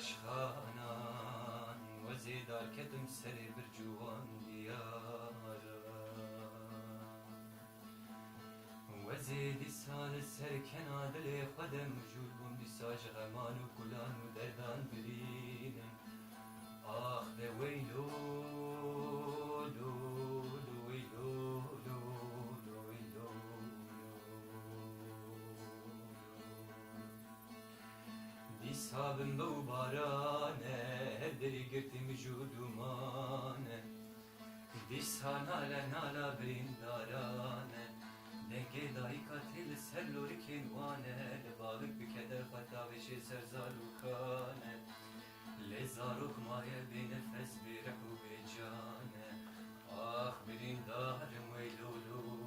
aşkanan Vazidar kedim seri bir cuvan diyara Vazidi sal serken adile kadem vücud bun disaj gaman u kulan u derdan bilinin Ah de veylo Disabım bu barane her deli girdim vücudumane Disana nala brindarane Denge dahi katil serlorikin vane Lebalık bir keder fata ve şey serzalukane Lezaruk maye bir nefes bir rehu ve cane Ah brindarım veylulu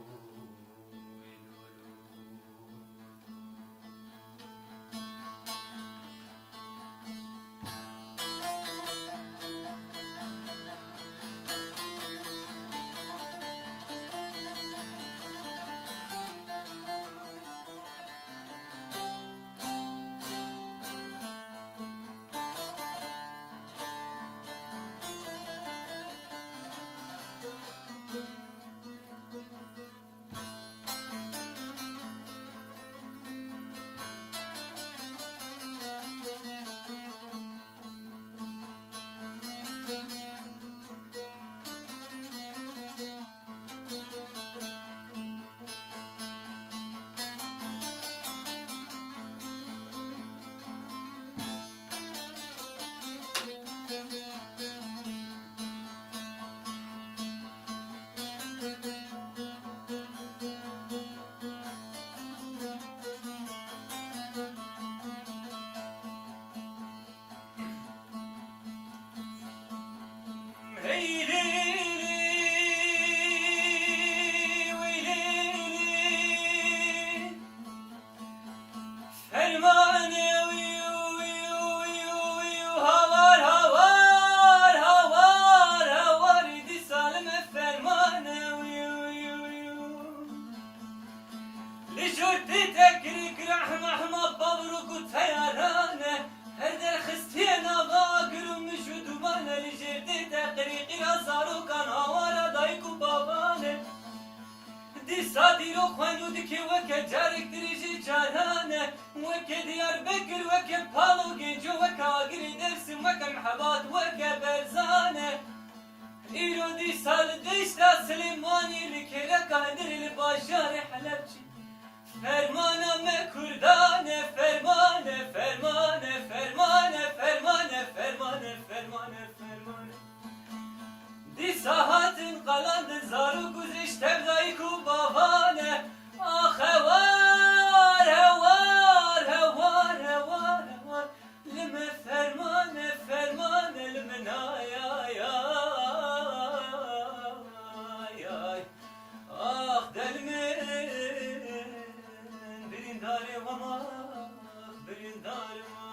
Sadiro khwandu dike weke carik diriji canane weke diyar bekir weke palo genco weke agiri dersim weke mhabat weke berzane İro di sal dişla Slimani likele kadir li başari Halepçi Fermana me kurdane fermane fermane fermane fermane fermane fermane fermane Di sahatin kalandı zaru kuziş tevdayı kubavane Ah hevar hevar hevar hevar hevar Lime fermane fermane lime ay ay ay ay Ah delimin birindarim ama birindarim